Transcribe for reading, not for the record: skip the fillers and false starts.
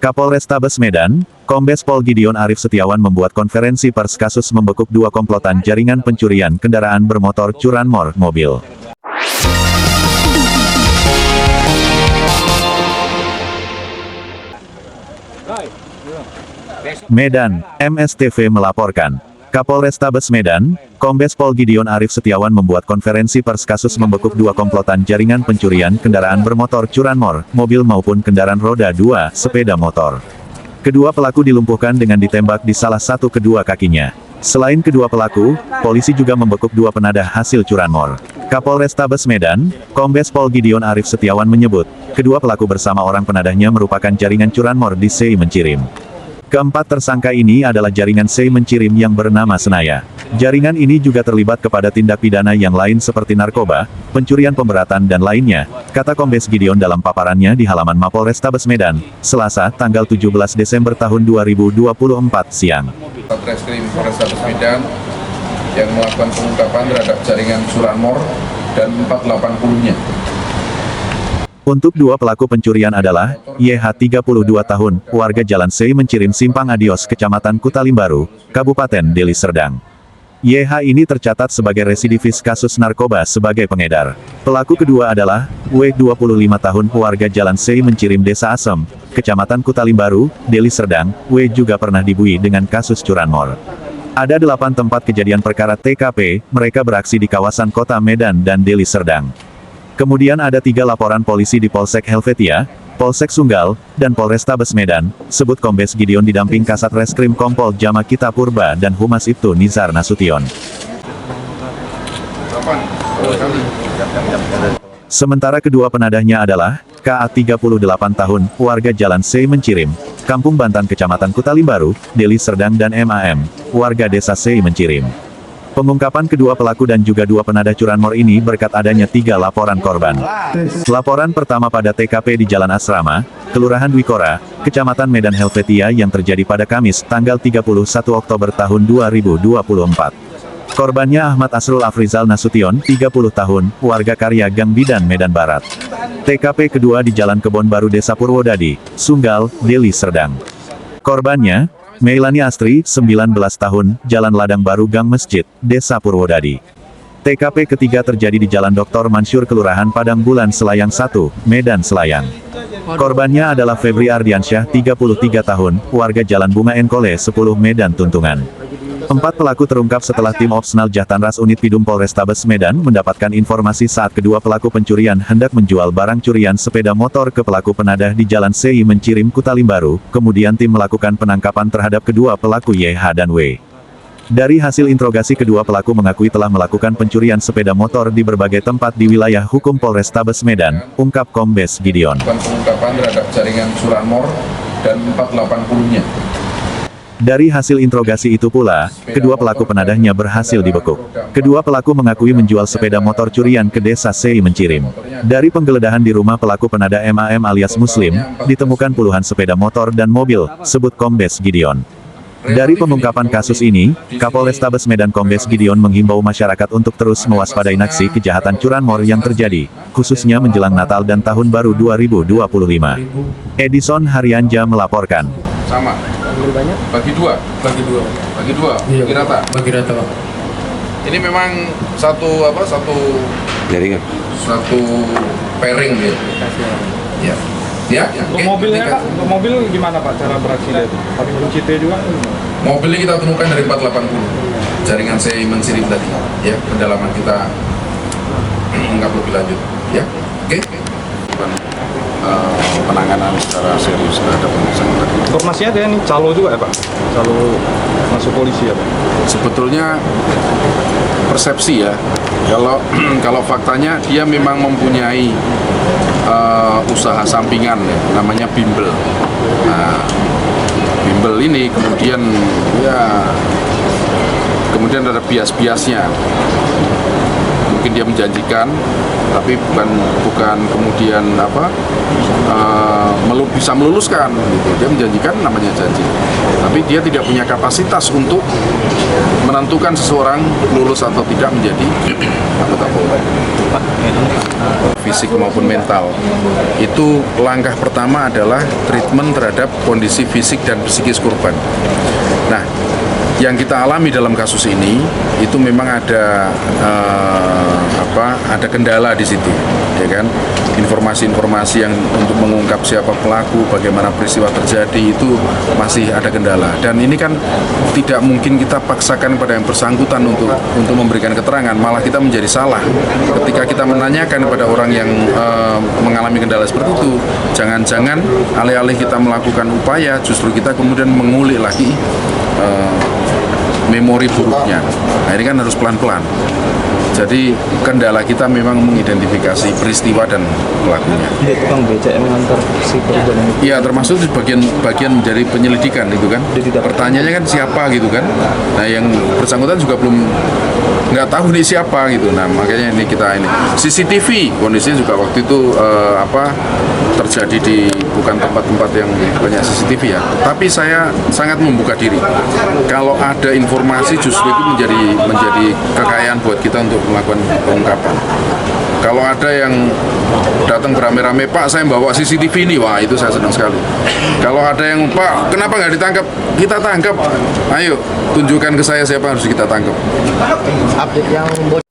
Kapolrestabes Medan, Kombes Pol Gideon Arif Setiawan membuat konferensi pers kasus membekuk dua komplotan jaringan pencurian kendaraan bermotor curanmor mobil. Medan, MSTV melaporkan. Kapolrestabes Medan, Kombes Pol Gideon Arif Setiawan membuat konferensi pers kasus membekuk dua komplotan jaringan pencurian kendaraan bermotor curanmor, mobil maupun kendaraan roda 2, sepeda motor. Kedua pelaku dilumpuhkan dengan ditembak di salah satu kedua kakinya. Selain kedua pelaku, polisi juga membekuk dua penadah hasil curanmor. Kapolrestabes Medan, Kombes Pol Gideon Arif Setiawan menyebut, kedua pelaku bersama orang penadahnya merupakan jaringan curanmor di Sei Mencirim. Keempat tersangka ini adalah jaringan Sei Mencirim yang bernama Senaya. Jaringan ini juga terlibat kepada tindak pidana yang lain seperti narkoba, pencurian pemberatan dan lainnya, kata Kombes Gideon dalam paparannya di halaman Mapolrestabes Medan, Selasa, tanggal 17 Desember tahun 2024 siang. Satreskrim Polrestabes Medan yang melakukan pengungkapan terhadap jaringan curanmor dan 480-nya. Untuk dua pelaku pencurian adalah, YH 32 tahun, warga Jalan Sei Mencirim Simpang Adios Kecamatan Kutalimbaru, Kabupaten Deli Serdang. YH ini tercatat sebagai residivis kasus narkoba sebagai pengedar. Pelaku kedua adalah, W 25 tahun, warga Jalan Sei Mencirim Desa Asem, Kecamatan Kutalimbaru, Deli Serdang. W juga pernah dibui dengan kasus curanmor. Ada 8 tempat kejadian perkara TKP, mereka beraksi di kawasan Kota Medan dan Deli Serdang. Kemudian ada 3 laporan polisi di Polsek Helvetia, Polsek Sunggal, dan Polrestabes Medan, sebut Kombes Gideon didamping Kasat Reskrim Kompol Jamakita Purba dan Humas Ibtu Nizar Nasution. Sementara kedua penadahnya adalah, KA 38 tahun, warga Jalan Sei Mencirim, Kampung Bantan Kecamatan Kutalimbaru, Deli Serdang dan MAM, warga Desa Sei Mencirim. Pengungkapan kedua pelaku dan juga dua penadah curanmor ini berkat adanya 3 laporan korban. Laporan pertama pada TKP di Jalan Asrama, Kelurahan Dwikora, Kecamatan Medan Helvetia yang terjadi pada Kamis, tanggal 31 Oktober tahun 2024. Korbannya Ahmad Asrul Afrizal Nasution, 30 tahun, warga Karya Gang Bidan Medan Barat. TKP kedua di Jalan Kebon Baru Desa Purwodadi, Sunggal, Deli Serdang. Korbannya, Meilani Astri, 19 tahun, Jalan Ladang Baru Gang Masjid, Desa Purwodadi. TKP ketiga terjadi di Jalan Dr. Mansur Kelurahan Padang Bulan Selayang 1, Medan Selayang. Korbannya adalah Febri Ardiansyah, 33 tahun, warga Jalan Bunga Enkole 10 Medan Tuntungan. 4 pelaku terungkap setelah tim Opsnal Jahtanras Unit Pidum Polrestabes Medan mendapatkan informasi saat kedua pelaku pencurian hendak menjual barang curian sepeda motor ke pelaku penadah di Jalan Sei Mencirim Kutalimbaru, kemudian tim melakukan penangkapan terhadap kedua pelaku YH dan W. Dari hasil interogasi kedua pelaku mengakui telah melakukan pencurian sepeda motor di berbagai tempat di wilayah hukum Polrestabes Medan, ungkap Kombes Gideon. Pengungkapan terhadap jaringan curanmor dan 480-nya. Dari hasil interogasi itu pula, kedua pelaku penadahnya berhasil dibekuk. Kedua pelaku mengakui menjual sepeda motor curian ke Desa Sei Mencirim. Dari penggeledahan di rumah pelaku penadah MAM alias Muslim, ditemukan puluhan sepeda motor dan mobil, sebut Kombes Gideon. Dari pengungkapan kasus ini, Kapolrestabes Medan Kombes Gideon menghimbau masyarakat untuk terus mewaspadai aksi kejahatan curanmor yang terjadi, khususnya menjelang Natal dan Tahun Baru 2025. Edison Haryanja melaporkan. Sama. Bagi dua. Iya, Bagi rata. Bagi rata, Pak. Ini memang satu jaringan. Satu pairing dia. Ya. Ya. Untuk mobilnya Pak, untuk mobil gimana Pak cara beraksinya itu? Pakai kunci T juga? Mobilnya kita temukan dari 480 jaringan Sei Mencirim tadi. Ya, pendalaman kita ungkap lebih lanjut. Ya, oke. Penanganan secara serius terhadap tersangka. Informasinya dia ini calo juga ya Pak? Calo masuk polisi ya Pak? Sebetulnya persepsi ya. Kalau faktanya dia memang mempunyai usaha sampingan ya, namanya bimbel. Nah, bimbel ini kemudian ada bias-biasnya. mungkin dia menjanjikan, tapi bukan kemudian bisa meluluskan gitu. Dia menjanjikan, namanya janji, tapi dia tidak punya kapasitas untuk menentukan seseorang lulus atau tidak menjadi anggota Polri. Fisik maupun mental, itu langkah pertama adalah treatment terhadap kondisi fisik dan psikis korban. Nah, yang kita alami dalam kasus ini itu memang ada kendala di situ, ya kan? Informasi-informasi yang untuk mengungkap siapa pelaku, bagaimana peristiwa terjadi itu masih ada kendala. Dan ini kan tidak mungkin kita paksakan pada yang bersangkutan untuk memberikan keterangan, malah kita menjadi salah ketika kita menanyakan kepada orang yang mengalami kendala seperti itu. Jangan-jangan alih-alih kita melakukan upaya, justru kita kemudian mengulik lagi memori buruknya. Nah, ini kan harus pelan-pelan. Jadi kendala kita memang mengidentifikasi peristiwa dan pelakunya. Dia tukang becak yang mengantar si korban ini. Iya, termasuk di bagian dari penyelidikan itu kan. Pertanyaannya kan siapa gitu kan. Nah, yang bersangkutan juga belum nggak tahu nih siapa gitu. Nah, makanya ini kita ini CCTV kondisinya juga waktu itu terjadi di bukan tempat-tempat yang banyak CCTV ya. Tapi saya sangat membuka diri. Kalau ada informasi justru itu menjadi kekayaan buat kita untuk melakukan pengungkapan. Kalau ada yang datang beramai-ramai, Pak saya bawa CCTV ini, wah itu saya senang sekali. Kalau ada yang, Pak kenapa nggak ditangkap? Kita tangkap, ayo tunjukkan ke saya siapa harus kita tangkap. Update yang bocor